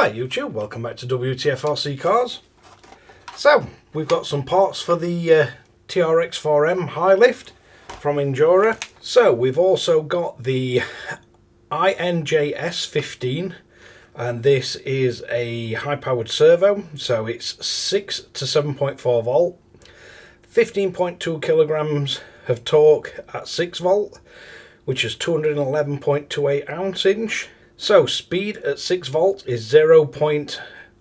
Hi YouTube, welcome back to Wtf Rc Cars. So, we've got some parts for the TRX4M high lift from Injora. So, we've also got the Injora15, and this is a high powered servo. So it's 6 to 7.4 volt, 15.2 kilograms of torque at 6 volt, which is 211.28 ounce inch. So speed at 6 volt is 0.091.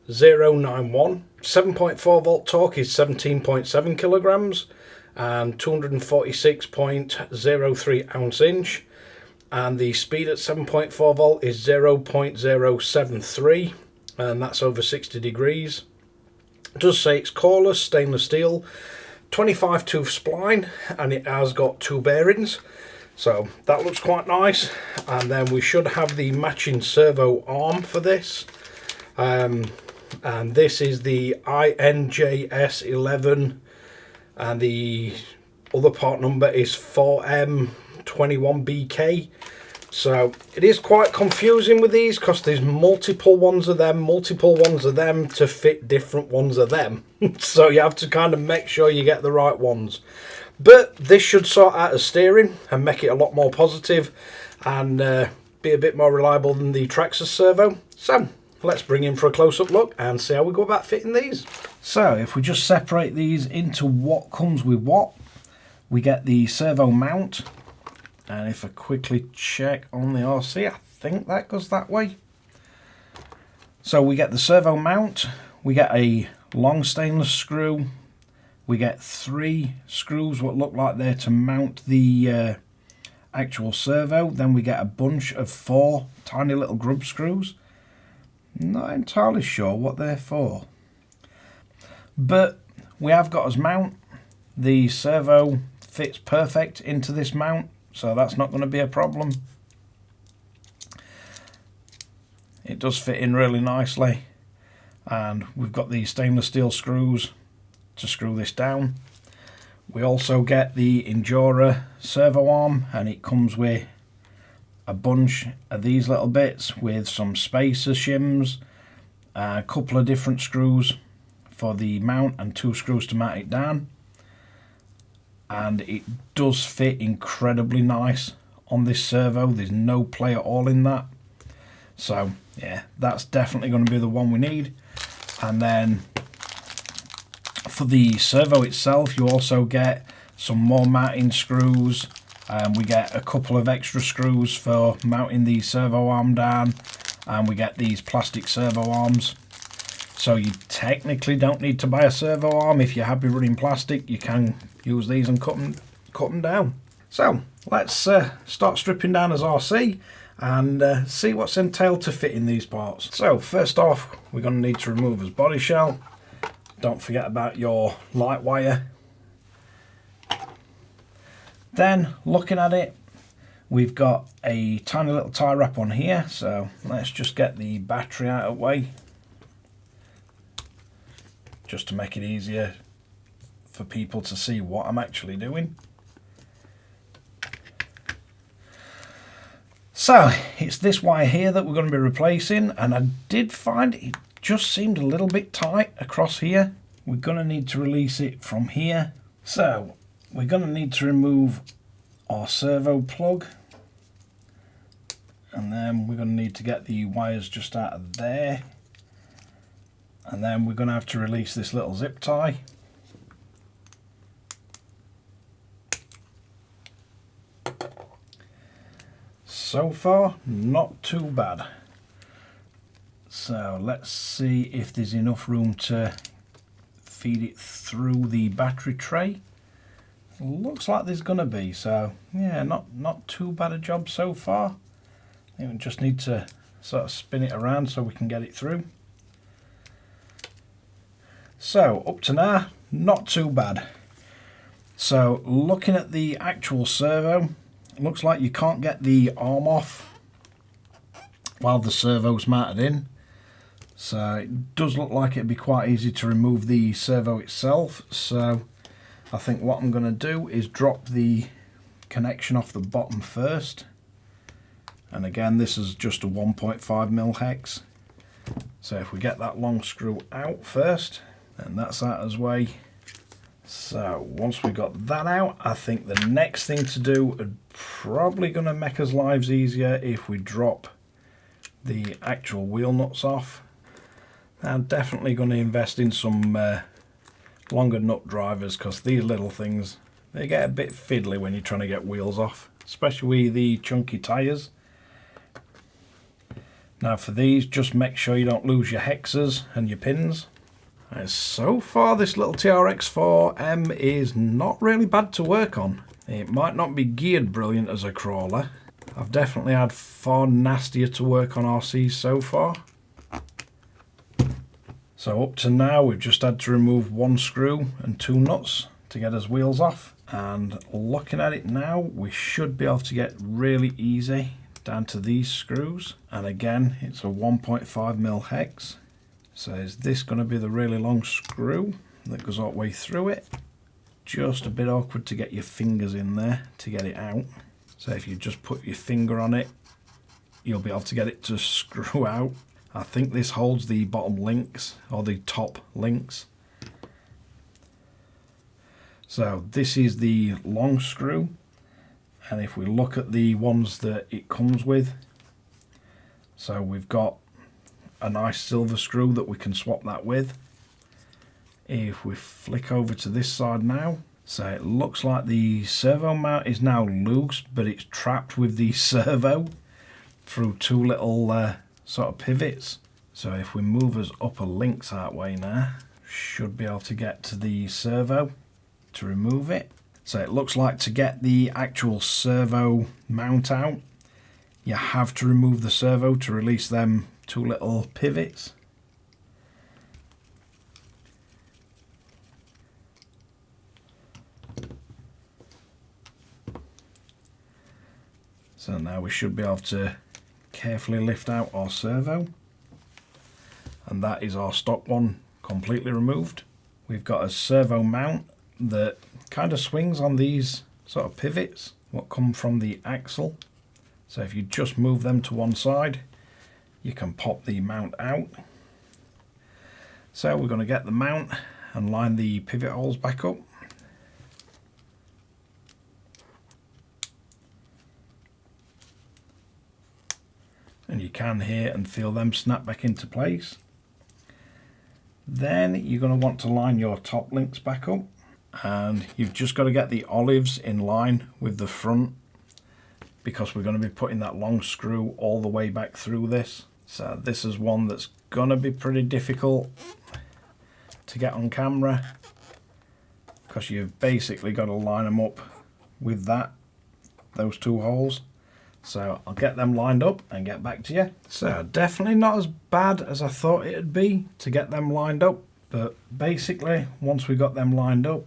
7.4 volt torque is 17.7 kilograms and 246.03 ounce inch. And the speed at 7.4 volt is 0.073, and that's over 60 degrees. It does say it's Coreless stainless steel, 25 tooth spline, and it has got 2 bearings. So that looks quite nice. And then we should have the matching servo arm for this. And this is the INJS11, and the other part number is 4M21BK. So it is quite confusing with these because there's multiple ones of them to fit different ones of them. So you have to kind of make sure you get the right ones. But this should sort out the steering and make it a lot more positive and be a bit more reliable than the TRX servo. So let's bring in for a close-up look and see how we go about fitting these. So if we just separate these into what comes with what, we get the servo mount. And if I quickly check on the RC, I think that goes that way. So we get the servo mount, we get a long stainless screw, we get 3 screws what look like they're to mount the actual servo. Then we get a bunch of 4 tiny little grub screws. Not entirely sure what they're for. But we have got as mount. The servo fits perfect into this mount, so that's not going to be a problem. It does fit in really nicely. And we've got these stainless steel screws to screw this down. We also get the Injora servo arm, and it comes with a bunch of these little bits with some spacer shims, a couple of different screws for the mount and 2 screws to mount it down. And it does fit incredibly nice on this servo. There's no play at all in that. So yeah, that's definitely going to be the one we need. And then for the servo itself, you also get some more mounting screws. We get a couple of extra screws for mounting the servo arm down, and we get these plastic servo arms. So you technically don't need to buy a servo arm. If you're happy running plastic, you can use these and cut them down. So let's start stripping down as RC and see what's entailed to fit in these parts. So first off, we're going to need to remove his body shell. Don't forget about your light wire. Then looking at it, we've got a tiny little tie wrap on here. So let's just get the battery out of the way, just to make it easier for people to see what I'm actually doing. So it's this wire here that we're going to be replacing, and I did find it just seemed a little bit tight across here. We're going to need to release it from here. So we're going to need to remove our servo plug, and then we're going to need to get the wires just out of there. And then we're going to have to release this little zip tie. So far, not too bad. So let's see if there's enough room to feed it through the battery tray. Looks like there's going to be, so yeah, not too bad a job so far. I think we just need to sort of spin it around so we can get it through. So up to now, not too bad. So looking at the actual servo, it looks like you can't get the arm off while the servo's mounted in. So it does look like it'd be quite easy to remove the servo itself. So I think what I'm going to do is drop the connection off the bottom first. And again, this is just a 1.5mm hex. So if we get that long screw out first, and that's out of the way. So once we got that out, I think the next thing to do is probably going to make us lives easier if we drop the actual wheel nuts off. I'm definitely going to invest in some longer nut drivers, because these little things, they get a bit fiddly when you're trying to get wheels off, especially with the chunky tyres. Now for these, just make sure you don't lose your hexes and your pins. So far this little TRX4M is not really bad to work on. It might not be geared brilliant as a crawler. I've definitely had far nastier to work on RCs so far. So up to now we've just had to remove one screw and two nuts to get his wheels off. And looking at it now, we should be able to get really easy down to these screws. And again, it's a 1.5mm hex. So is this going to be the really long screw that goes all the way through it? Just a bit awkward to get your fingers in there to get it out. So if you just put your finger on it, you'll be able to get it to screw out. I think this holds the bottom links, or the top links. So this is the long screw, and if we look at the ones that it comes with, so we've got a nice silver screw that we can swap that with. If we flick over to this side now, so it looks like the servo mount is now loose, but it's trapped with the servo through two little sort of pivots. So if we move us upper links that way now, should be able to get to the servo to remove it. So it looks like to get the actual servo mount out, you have to remove the servo to release them two little pivots. So now we should be able to carefully lift out our servo, and that is our stock one completely removed. We've got a servo mount that kind of swings on these sort of pivots what come from the axle. So if you just move them to one side, you can pop the mount out. So we're going to get the mount and line the pivot holes back up. And you can hear and feel them snap back into place. Then you're going to want to line your top links back up, and you've just got to get the olives in line with the front, because we're going to be putting that long screw all the way back through this. So this is one that's going to be pretty difficult to get on camera, because you've basically got to line them up with those two holes. So I'll get them lined up and get back to you. So definitely not as bad as I thought it'd be to get them lined up, but basically once we got them lined up,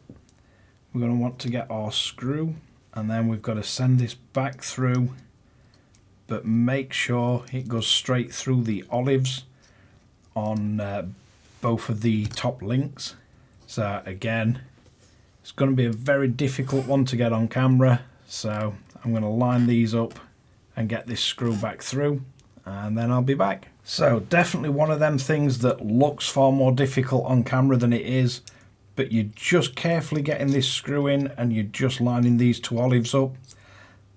we're going to want to get our screw, and then we've got to send this back through, but make sure it goes straight through the olives on both of the top links. So again, it's going to be a very difficult one to get on camera, so I'm going to line these up and get this screw back through, and then I'll be back. So definitely one of them things that looks far more difficult on camera than it is, but you're just carefully getting this screw in and you're just lining these two olives up.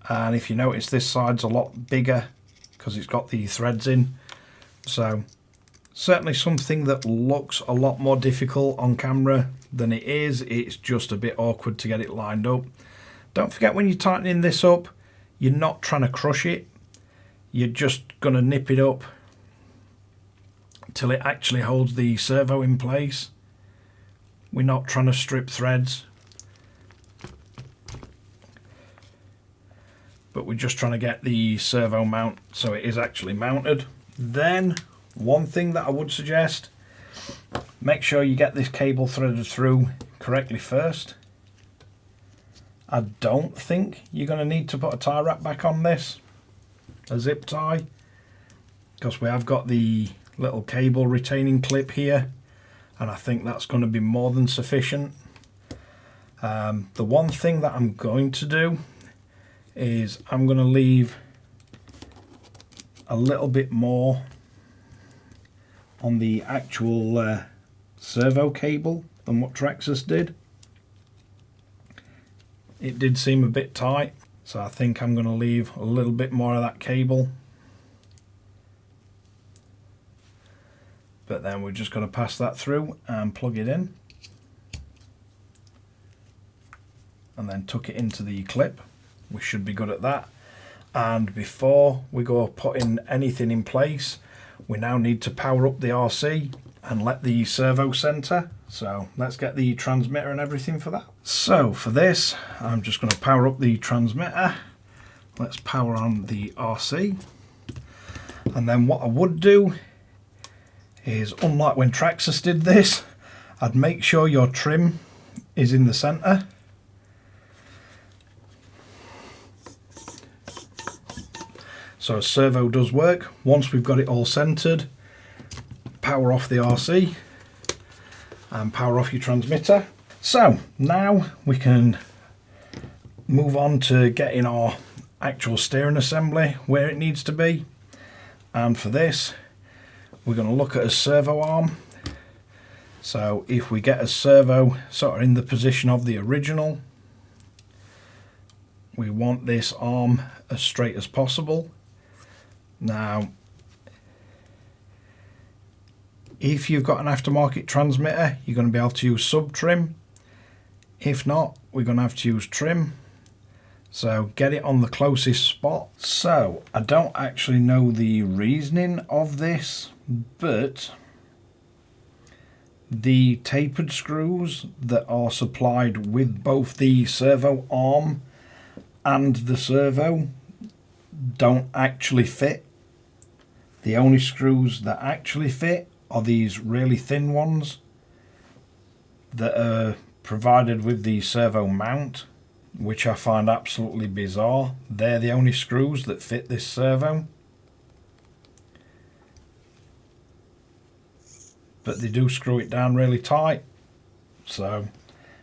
And if you notice, this side's a lot bigger because it's got the threads in. So certainly something that looks a lot more difficult on camera than it is. It's just a bit awkward to get it lined up. Don't forget, when you're tightening this up, you're not trying to crush it, you're just going to nip it up till it actually holds the servo in place. We're not trying to strip threads, but we're just trying to get the servo mount so it is actually mounted. Then one thing that I would suggest, make sure you get this cable threaded through correctly first. I don't think you're going to need to put a tie wrap back on this, a zip tie, because we have got the little cable retaining clip here, and I think that's going to be more than sufficient. The one thing that I'm going to do is I'm going to leave a little bit more on the actual servo cable than what Traxxas did. It did seem a bit tight, so I think I'm going to leave a little bit more of that cable. But then we're just going to pass that through and plug it in. And then tuck it into the clip. We should be good at that. And before we go putting anything in place, we now need to power up the RC and let the servo center. So let's get the transmitter and everything for that. So for this, I'm just going to power up the transmitter. Let's power on the RC. And then what I would do is, unlike when Traxxas did this, I'd make sure your trim is in the center. So a servo does work. Once we've got it all centered, power off the RC and power off your transmitter. So now we can move on to getting our actual steering assembly where it needs to be. And for this, we're going to look at a servo arm. So if we get a servo sort of in the position of the original, we want this arm as straight as possible. Now, if you've got an aftermarket transmitter, you're going to be able to use sub trim. If not, we're going to have to use trim. So get it on the closest spot. So I don't actually know the reasoning of this, but the tapered screws that are supplied with both the servo arm and the servo don't actually fit. The only screws that actually fit are these really thin ones that are provided with the servo mount, which I find absolutely bizarre. They're the only screws that fit this servo. But they do screw it down really tight. So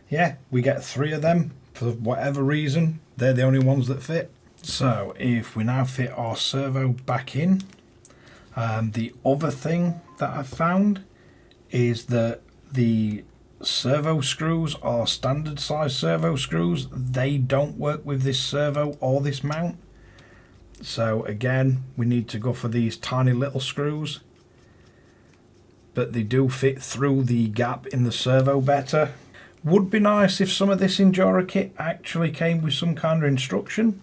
yeah, we get 3 of them for whatever reason. They're the only ones that fit. So if we now fit our servo back in, the other thing that I've found is that the servo screws are standard size servo screws. They don't work with this servo or this mount. So again, we need to go for these tiny little screws. But they do fit through the gap in the servo better. Would be nice if some of this Injora kit actually came with some kind of instruction,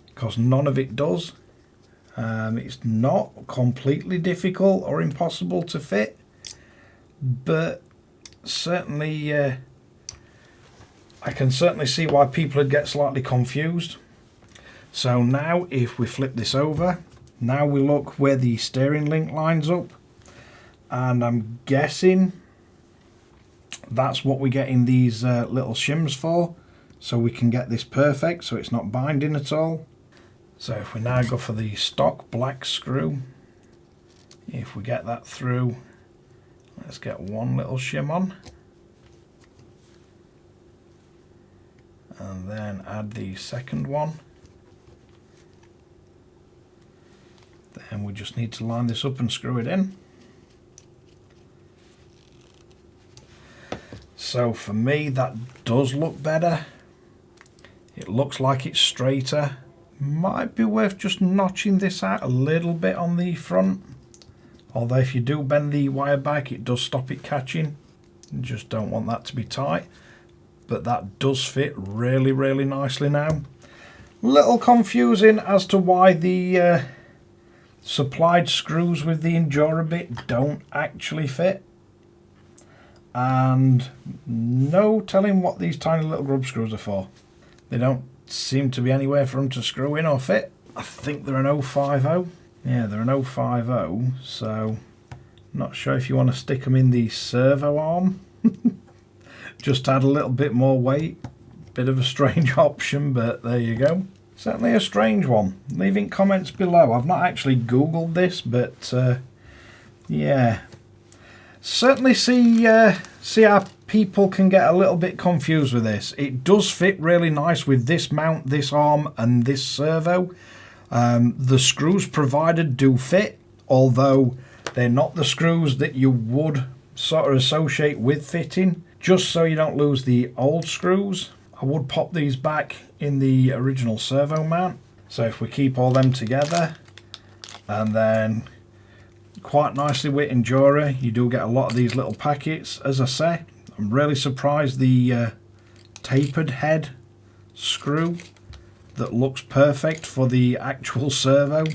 because none of it does. It's not completely difficult or impossible to fit, but certainly I can certainly see why people would get slightly confused. So now if we flip this over, now we look where the steering link lines up, and I'm guessing that's what we get in these little shims for, so we can get this perfect so it's not binding at all. So if we now go for the stock black screw, if we get that through, let's get one little shim on, and then add the second one. Then we just need to line this up and screw it in. So for me, that does look better. It looks like it's straighter. Might be worth just notching this out a little bit on the front. Although if you do bend the wire back, it does stop it catching. You just don't want that to be tight. But that does fit really, really nicely now. Little confusing as to why the supplied screws with the Injora bit don't actually fit. And no telling what these tiny little grub screws are for. They don't seem to be anywhere for them to screw in or fit. I think they're an 050. Yeah, they're an 050, so not sure if you want to stick them in the servo arm. Just add a little bit more weight. Bit of a strange option, but there you go. Certainly a strange one. Leave in comments below. I've not actually Googled this, but yeah. Certainly see how people can get a little bit confused with this. It does fit really nice with this mount, this arm, and this servo. The screws provided do fit, although They're not the screws that you would sort of associate with fitting. Just so you don't lose the old screws, I would pop these back in the original servo mount. So if we keep all them together, and then quite nicely with Injora, you do get a lot of these little packets. As I say, I'm really surprised the tapered head screw that looks perfect for the actual servo.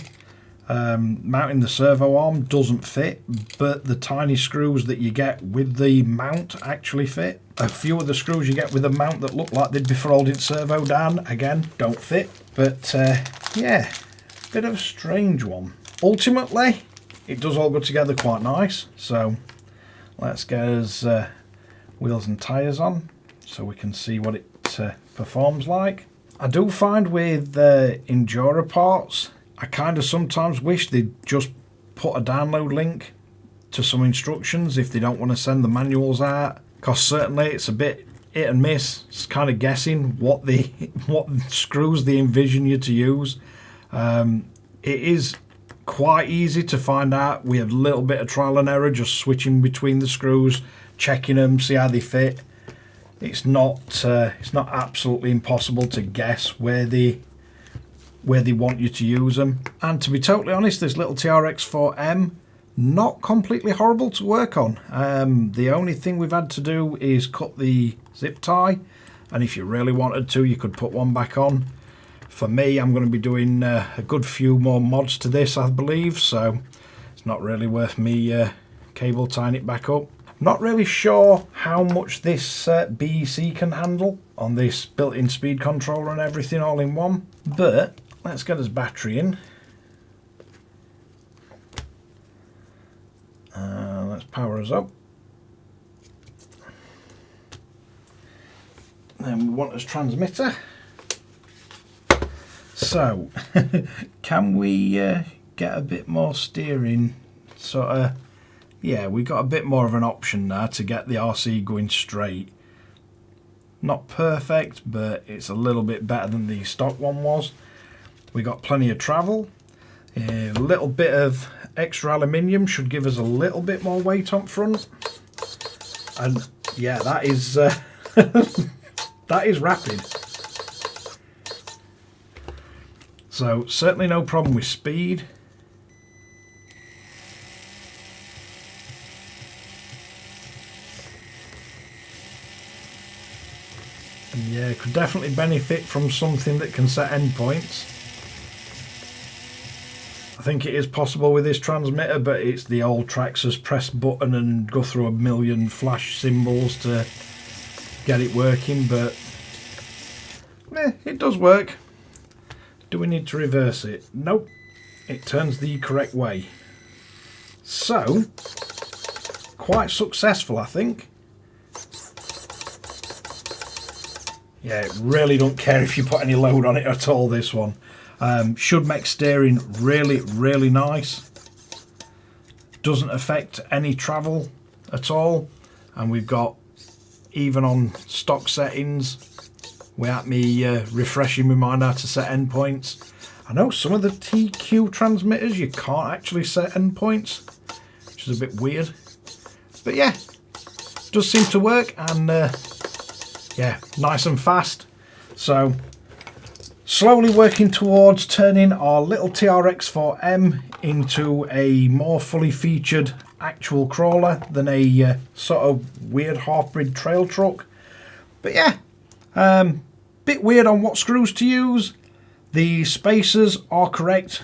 Mounting the servo arm doesn't fit, but the tiny screws that you get with the mount actually fit. A few of the screws you get with the mount that look like they'd be for holding servo down, again, don't fit. But yeah, bit of a strange one. Ultimately, it does all go together quite nice. So let's get us wheels and tyres on so we can see what it performs like. I do find with Injora parts, I kind of sometimes wish they'd just put a download link to some instructions if they don't want to send the manuals out, because certainly it's a bit hit and miss. It's kind of guessing what screws they envision you to use. It is quite easy to find out. We have a little bit of trial and error, just switching between the screws, checking them, see how they fit. It's not absolutely impossible to guess where they want you to use them. And to be totally honest, this little TRX4M, not completely horrible to work on. The only thing we've had to do is cut the zip tie, and if you really wanted to, you could put one back on. For me, I'm going to be doing a good few more mods to this, I believe, so it's not really worth me cable tying it back up. Not really sure how much this BEC can handle on this built-in speed controller and everything all in one, but let's get his battery in. Let's power us up. Then we want his transmitter. So, can we get a bit more steering? Sort of, yeah, we got a bit more of an option now to get the RC going straight. Not perfect, but it's a little bit better than the stock one was. We got plenty of travel. A little bit of extra aluminium should give us a little bit more weight up front. And yeah, that is that is rapid. So certainly no problem with speed. And yeah, could definitely benefit from something that can set endpoints. I think it is possible with this transmitter, but it's the old Traxxas press button and go through a million flash symbols to get it working, but it does work. Do we need to reverse it? Nope, it turns the correct way. So, quite successful, I think. Yeah, it really don't care if you put any load on it at all, this one. Should make steering really, really nice. Doesn't affect any travel at all. And we've got, even on stock settings, without me refreshing my mind how to set endpoints. I know some of the TQ transmitters you can't actually set endpoints, which is a bit weird. But yeah, does seem to work, and yeah, nice and fast. So, slowly working towards turning our little TRX4M into a more fully featured actual crawler than a sort of weird half-bred trail truck. But yeah, bit weird on what screws to use. The spacers are correct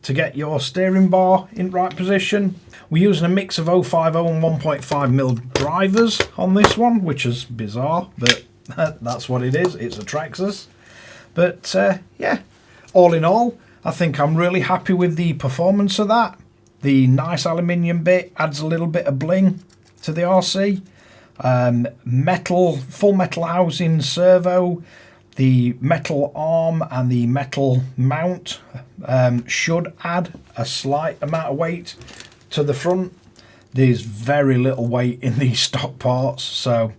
to get your steering bar in right position. We're using a mix of 050 and 1.5mm drivers on this one, which is bizarre, but that's what it is. It's a Traxxas. But yeah, all in all, I think I'm really happy with the performance of that. The nice aluminium bit adds a little bit of bling to the RC. Full metal housing servo, the metal arm and the metal mount should add a slight amount of weight to the front. There's very little weight in these stock parts, so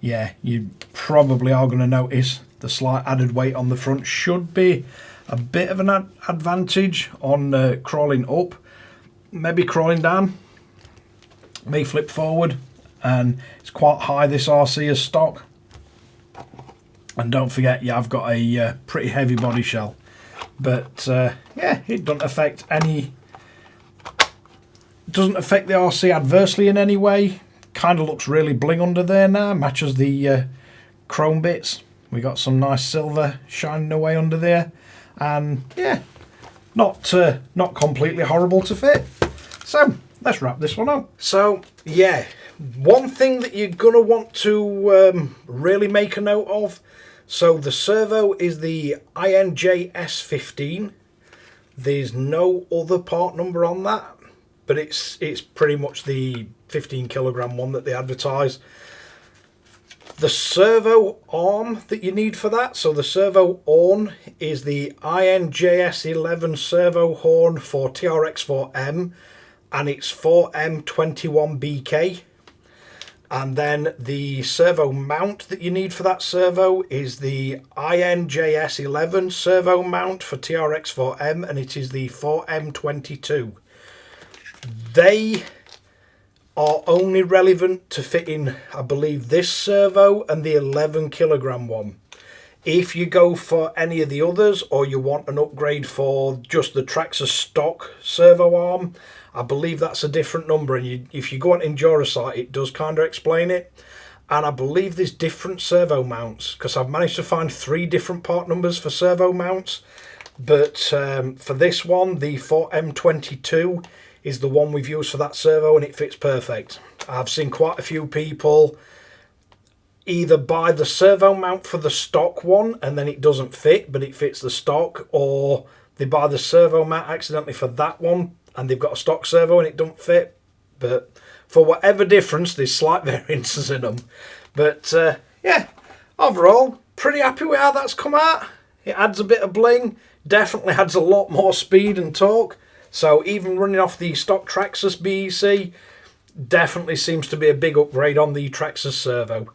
yeah, you probably are going to notice the slight added weight on the front. Should be a bit of an advantage on crawling up. maybe crawling down, may flip forward, and it's quite high, this RC is stock. And don't forget, yeah, I've got a pretty heavy body shell, but yeah, it doesn't affect the RC adversely in any way. Kind of looks really bling under there now, matches the chrome bits. We got some nice silver shining away under there, and yeah, not completely horrible to fit. So let's wrap this one up. So yeah, one thing that you're gonna want to really make a note of. So the servo is the INJS15. There's no other part number on that, but it's pretty much the 15 kilogram one that they advertise. The servo arm that you need for that, so the servo horn is the INJS11 servo horn for TRX4M, and it's 4M21BK. And then the servo mount that you need for that servo is the INJS11 servo mount for TRX4M, and it is the 4M22. They are only relevant to fitting, I believe, this servo and the 11 kilogram one. If you go for any of the others, or you want an upgrade for just the Traxxas stock servo arm, I believe that's a different number, and if you go on Injora site, it does kind of explain it. And I believe there's different servo mounts, because I've managed to find 3 different part numbers for servo mounts. But for this one, the 4M22 is the one we've used for that servo, and it fits perfect. I've seen quite a few people either buy the servo mount for the stock one and then it doesn't fit, but it fits the stock, or they buy the servo mount accidentally for that one and they've got a stock servo and it don't fit. But for whatever difference, there's slight variances in them. But yeah, overall, pretty happy with how that's come out. It adds a bit of bling, definitely adds a lot more speed and torque. So even running off the stock Traxxas BEC definitely seems to be a big upgrade on the Traxxas servo.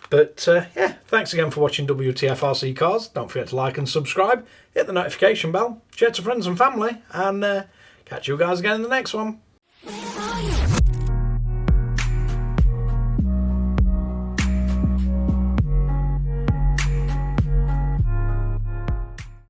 But yeah, thanks again for watching Wtf Rc Cars. Don't forget to like and subscribe, hit the notification bell, share to friends and family, and catch you guys again in the next one.